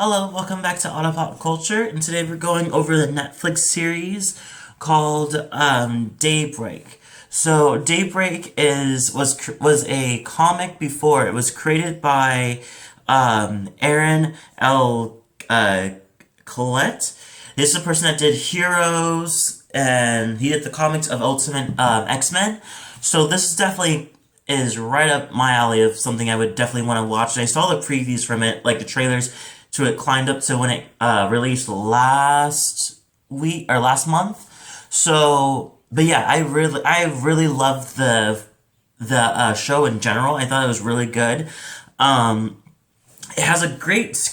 Hello, welcome back to Auto Pop Culture, and today we're going over the Netflix series called Daybreak. So Daybreak was a comic before. It was created by Aaron L. Collette. This is the person that did Heroes, and he did the comics of Ultimate X-Men. So this is definitely is right up my alley of something I would definitely want to watch. And I saw the previews from it, like the trailers to it, climbed up to when it released last week or last month. So, but yeah, I really loved the show in general. I thought it was really good. Um, it has a great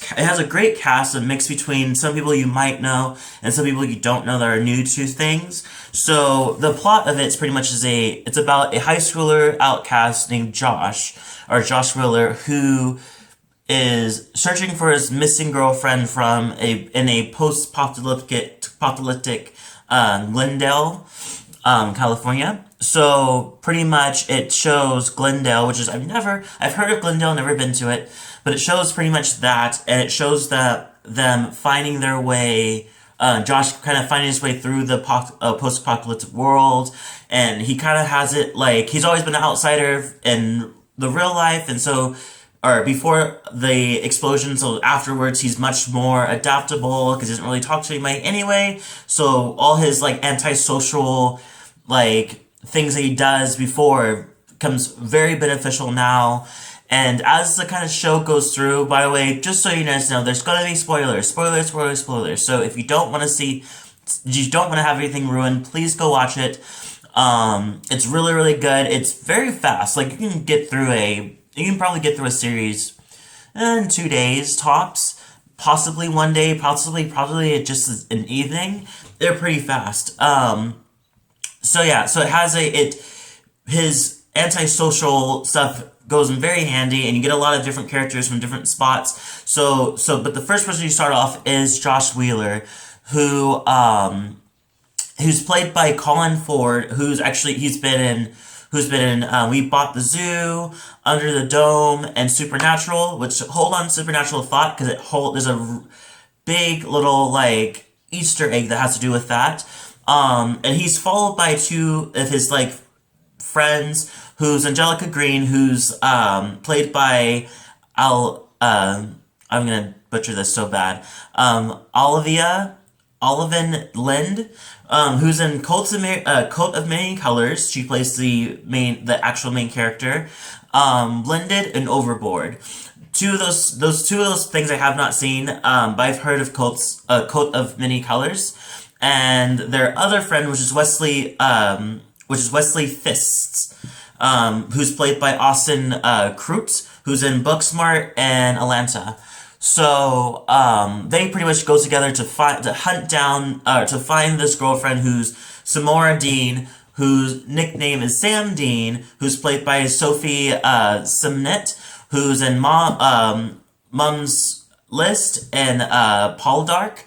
cast, a mix between some people you might know and some people you don't know that are new to things. So the plot of it's pretty much it's about a high schooler outcast named Josh Wheeler, who is searching for his missing girlfriend in a post-apocalyptic Glendale, California. So pretty much it shows Glendale, which is I've heard of Glendale, never been to it, but it shows pretty much that, and it shows that them finding their way. Josh kind of finding his way through the post-apocalyptic world, and he kind of has it like he's always been an outsider in the real life, and so, or before the explosion, so afterwards he's much more adaptable because he doesn't really talk to anybody anyway. So all his like antisocial like things that he does before becomes very beneficial now. And as the kind of show goes through, by the way, just so you guys know, there's gonna be spoilers. So if you don't want to have anything ruined, please go watch it. It's really, really good. It's very fast. Like you can probably get through a series in 2 days tops, possibly one day, probably just an evening. They're pretty fast. So yeah, so it has his antisocial stuff goes in very handy, and you get a lot of different characters from different spots. But the first person you start off is Josh Wheeler, who's played by Colin Ford, who's been in We Bought the Zoo, Under the Dome, and Supernatural. Which hold on, Supernatural thought, because there's a big little like Easter egg that has to do with that. And he's followed by two of his like friends, who's Angelica Green, who's played by I'm gonna butcher this so bad. Olivin Lind, who's in Coat of Many Colors. She plays the actual main character. Blended and Overboard. Two of those things I have not seen, but I've heard of Coat of Many Colors. And their other friend, which is Wesley Fists, who's played by Austin Krutz, who's in Booksmart and Atlanta. So they pretty much go together to find this girlfriend, who's Samora Dean, whose nickname is Sam Dean, who's played by Sophie Simnett, who's in Mum's List and Poldark.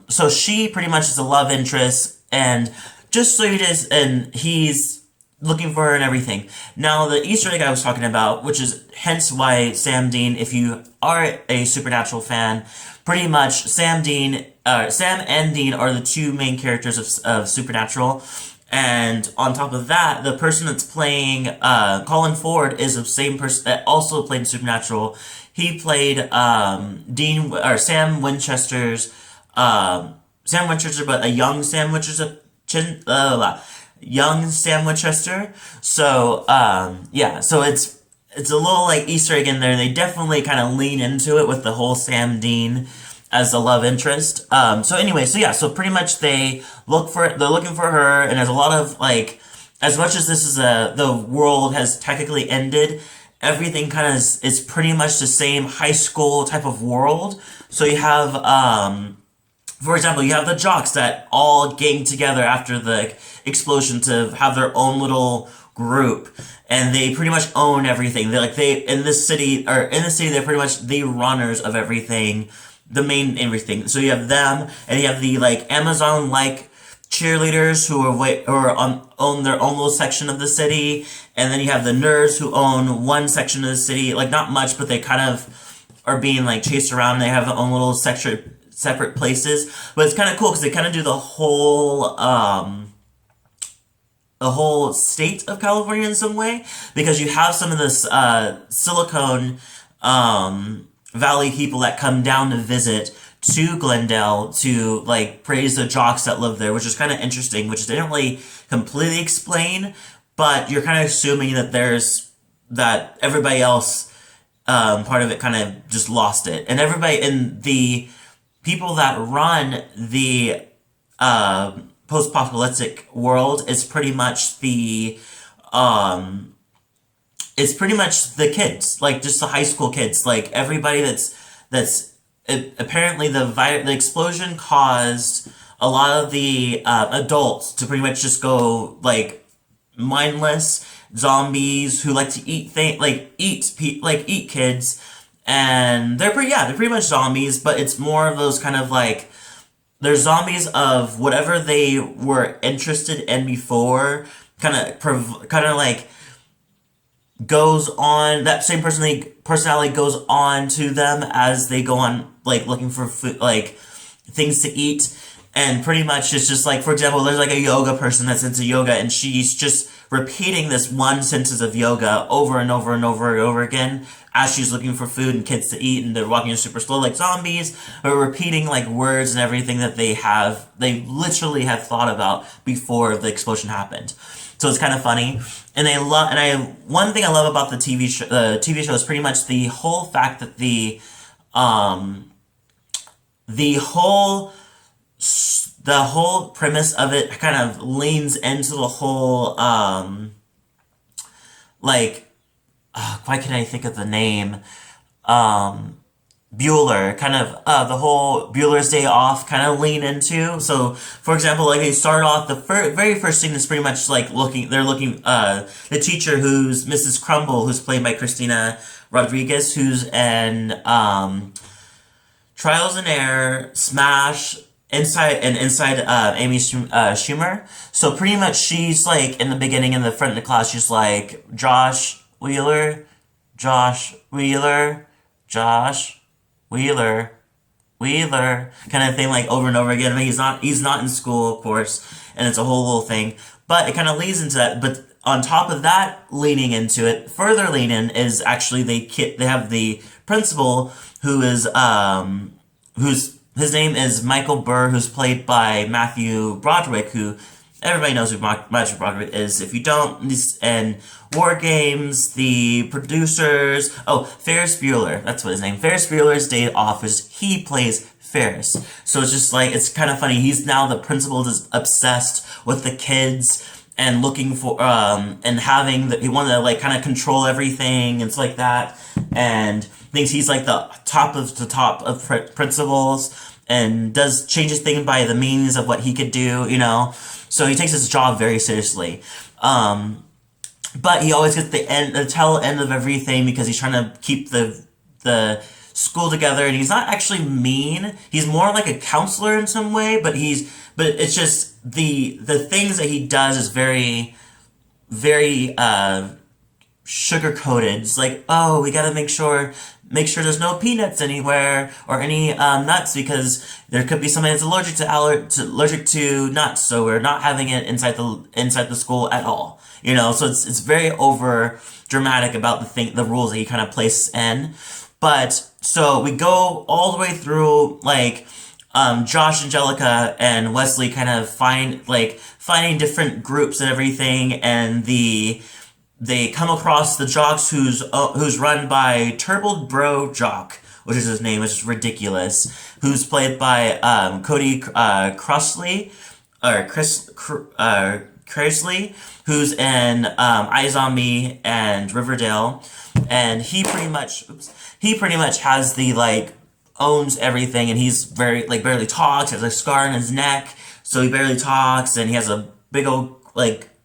So she pretty much is a love interest, and just so and he's looking for her and everything. Now, the Easter egg I was talking about, which is hence why Sam Dean, if you are a Supernatural fan, pretty much Sam and Dean are the two main characters of Supernatural. And on top of that, the person that's playing Colin Ford is the same person that also played Supernatural. He played Sam Winchester's but a young Sam Winchester. Young Sam Winchester. So yeah, so it's a little like Easter egg in there. They definitely kind of lean into it with the whole Sam Dean as the love interest. So pretty much they're looking for her, and there's a lot of like, as much as this is the world has technically ended, everything kind of is pretty much the same high school type of world. So you have for example, you have the jocks that all gang together after the explosion to have their own little group, and they pretty much own everything. In this city, they're pretty much the runners of everything, the main everything. So you have them, and you have the like Amazon like cheerleaders who own their own little section of the city, and then you have the nerds who own one section of the city, like not much, but they kind of are being like chased around. They have their own little separate places, but it's kind of cool because they kind of do the whole state of California in some way, because you have some of this Silicon Valley people that come down to visit to Glendale to like praise the jocks that live there, which is kind of interesting, which they don't really completely explain, but you're kind of assuming that that everybody else part of it kind of just lost it, and everybody in the people that run the post-apocalyptic world is pretty much the kids, like just the high school kids, like everybody apparently the explosion caused a lot of the adults to pretty much just go like mindless zombies who like to eat eat kids, and they're pretty much zombies, but it's more of those kind of like they're zombies of whatever they were interested in before, kind of like goes on, that same personality goes on to them as they go on like looking for food, like things to eat. And pretty much it's just like, for example, there's like a yoga person that's into yoga, and she's just repeating this one sentence of yoga over and over and over and over again as she's looking for food and kids to eat, and they're walking super slow like zombies, but repeating like words and everything that they literally have thought about before the explosion happened. So it's kind of funny, and one thing I love about the TV show is pretty much the whole fact that the whole premise of it kind of leans into the whole why can't I think of the name? Bueller, kind of the whole Bueller's Day Off kind of lean into. So, for example, like they start off, the very first thing is pretty much like the teacher, who's Mrs. Crumble, who's played by Christina Rodriguez, who's in Trials and Error, Smash, inside Amy Schumer. So pretty much she's like in the beginning, in the front of the class, she's like Josh Wheeler, Josh Wheeler, Josh Wheeler, Wheeler, kind of thing, like over and over again. I mean, he's not in school, of course, and it's a whole little thing, but it kind of leads into that. But on top of that, leaning into it, further lean in is actually they have the principal who is his name is Michael Burr, who's played by Matthew Broderick, who everybody knows who Matthew Broderick is. If you don't, and War Games, the producers, Ferris Bueller, that's what his name, Ferris Bueller's Day Off, he plays Ferris. So it's just like, it's kind of funny, he's now the principal that's obsessed with the kids and looking for, and he wanted to like kind of control everything and stuff like that, and thinks he's like the top of principals, and changes things by the means of what he could do, so he takes his job very seriously. But he always gets the tail end of everything because he's trying to keep the school together, and he's not actually mean. He's more like a counselor in some way, but it's just the things that he does is very, very sugar coated. It's like, we gotta make sure there's no peanuts anywhere or any nuts, because there could be somebody that's allergic to nuts, so we're not having it inside the school at all. So it's very over dramatic about the rules that he kind of places in. But so we go all the way through, like Josh, Angelica, and Wesley kind of finding different groups and everything, and they come across the jocks who's run by Turbo Bro Jock, which is his name, which is ridiculous, who's played by Cody Crossley, Creasley, who's in iZombie and Riverdale, and he pretty much has owns everything, and he's very barely talks, has a scar on his neck, so he barely talks, and he has a big old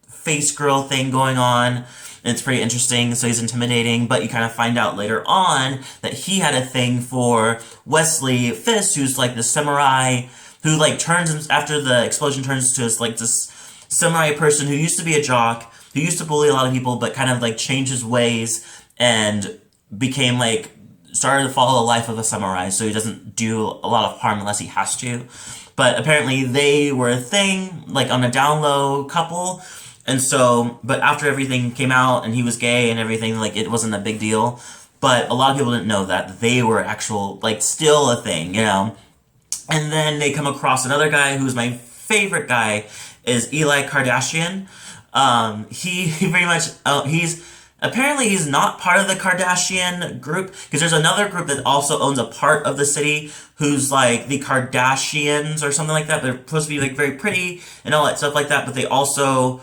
face girl thing going on. And it's pretty interesting, so he's intimidating, but you kind of find out later on that he had a thing for Wesley Fisk, who's like the samurai who turns, after the explosion, turns to this samurai person who used to be a jock, who used to bully a lot of people, but kind of changed his ways and became started to follow the life of a samurai, so he doesn't do a lot of harm unless he has to. But apparently they were a thing, like on a down low couple. And so, but after everything came out and he was gay and everything, like it wasn't a big deal. But a lot of people didn't know that they were actual, like still a thing, you know? And then they come across another guy who's my favorite guy is Eli Kardashian. He pretty much, he's not part of the Kardashian group, because there's another group that also owns a part of the city who's like the Kardashians or something like that. They're supposed to be like very pretty and all that stuff like that, but they also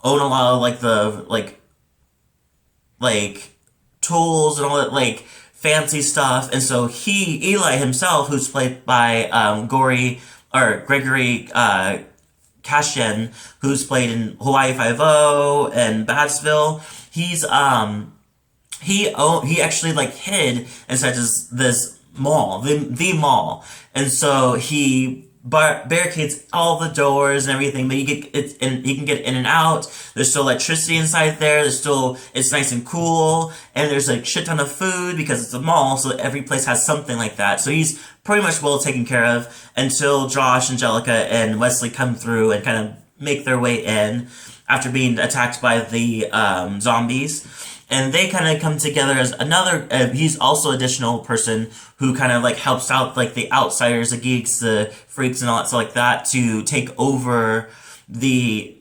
own a lot of like the like tools and all that like fancy stuff. And so Eli himself, who's played by Gregory Kashian, who's played in Hawaii Five-O and Badsville, he actually like hid inside this mall, the mall, and so he barricades all the doors and everything, but he can get in and out. There's still electricity inside there. It's nice and cool, and there's a shit ton of food because it's a mall, so every place has something like that. So he's pretty much well taken care of until Josh, Angelica, and Wesley come through and kind of make their way in after being attacked by the zombies. And they kind of come together as another, he's also additional person who kind of like helps out like the outsiders, the geeks, the freaks and all that stuff like that to take over the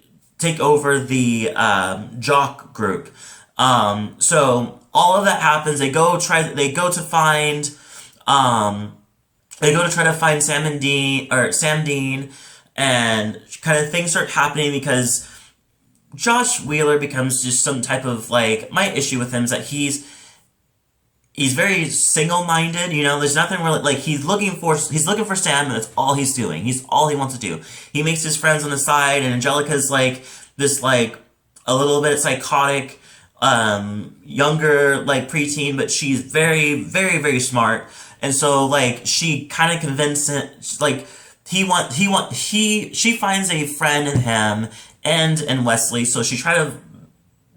jock group. So all of that happens. They go to try to find Sam Dean, and kind of things start happening because Josh Wheeler becomes just some type of like, my issue with him is that he's very single-minded, you know. There's nothing really like he's looking for Sam, and that's all he's doing. He's all he wants to do. He makes his friends on the side, and Angelica's like this like a little bit psychotic younger like preteen, but she's very very very smart, and so like she kind of convinced him like she finds a friend in him and Wesley, so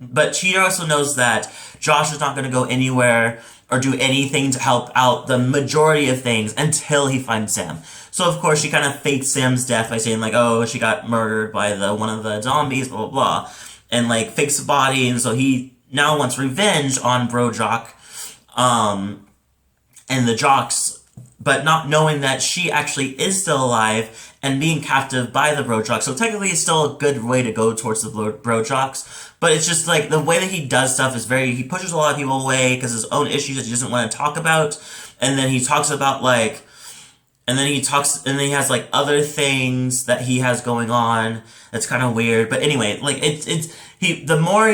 but she also knows that Josh is not going to go anywhere or do anything to help out the majority of things until he finds Sam. So of course she kind of fakes Sam's death by saying like, oh, she got murdered by one of the zombies, blah blah blah, and like fakes the body, and so he now wants revenge on Bro Jock, and the jocks, but not knowing that she actually is still alive and being captive by the Bro Jocks. So technically it's still a good way to go towards the Bro Jocks, but it's just like the way that he does stuff is he pushes a lot of people away because his own issues that he doesn't want to talk about, and then he talks about like, and then he has like other things that he has going on that's kind of weird. But anyway, like the more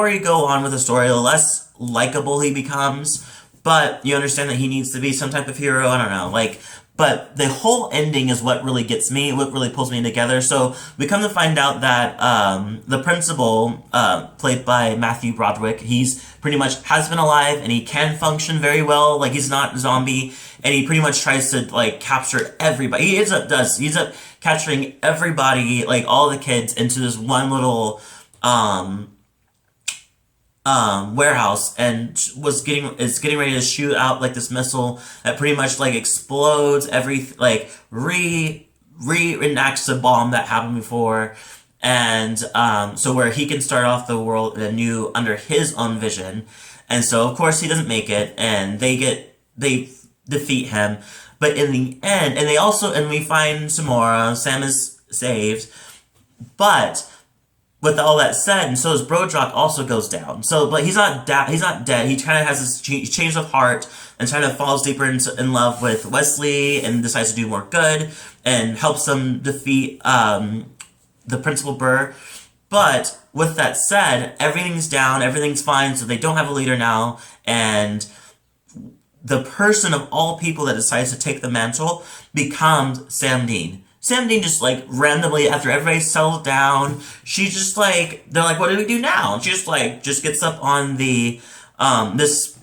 he go on with the story, the less likable he becomes. But you understand that he needs to be some type of hero. I don't know, like, but the whole ending is what really gets me, what really pulls me together. So we come to find out that the principal, played by Matthew Broderick, he's pretty much has been alive and he can function very well. Like, he's not a zombie, and he pretty much tries to like capture everybody. He ends up capturing everybody, like all the kids, into this one little warehouse, and is getting ready to shoot out like this missile that pretty much like explodes reenacts the bomb that happened before, and so where he can start off the world anew under his own vision. And so of course he doesn't make it, and they defeat him, but in the end, and we find Samora. Sam is saved, but with all that said, and so his Brojock also goes down. So, but he's not dead. He kind of has this change of heart and kind of falls deeper in love with Wesley and decides to do more good and helps them defeat the Principal Burr. But with that said, everything's down, everything's fine, so they don't have a leader now, and the person of all people that decides to take the mantle becomes Sam Dean. Sam Dean just like randomly, after everybody settled down, she's just like, they're like, what do we do now? And she just gets up on the this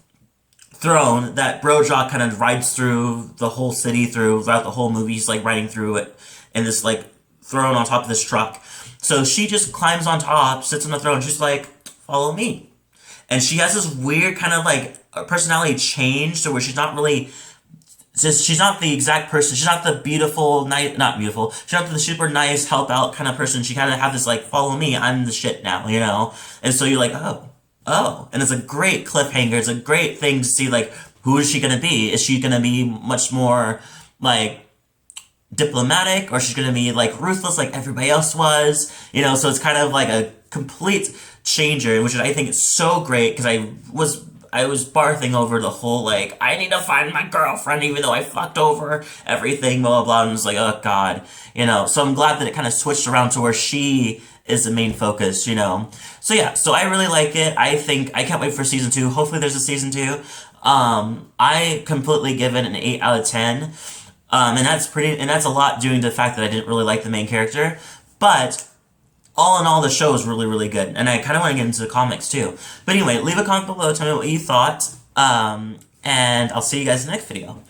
throne that Brojock kind of rides through the whole city throughout the whole movie. He's like riding through it in this like throne on top of this truck. So she just climbs on top, sits on the throne. She's like, follow me. And she has this weird kind of like her personality changed to where she's not really just she's not the exact person. She's not the beautiful, nice, not beautiful. She's not the super nice, help out kind of person. She kind of have this like, follow me, I'm the shit now, you know. And so you're like, oh, and it's a great cliffhanger. It's a great thing to see like, who is she gonna be? Is she gonna be much more like diplomatic, or she's gonna be like ruthless like everybody else was, you know? So it's kind of like a complete changer, which I think is so great because I was barfing over the whole like I need to find my girlfriend even though I fucked over everything, blah blah blah, and it's like, oh god, you know. So I'm glad that it kind of switched around to where she is the main focus, you know. So yeah, so I really like it. I think I can't wait for season 2. Hopefully there's a season 2. I completely give it an 8 out of 10. And that's a lot due to the fact that I didn't really like the main character. But all in all, the show is really, really good. And I kind of want to get into the comics too. But anyway, leave a comment below, tell me what you thought. And I'll see you guys in the next video.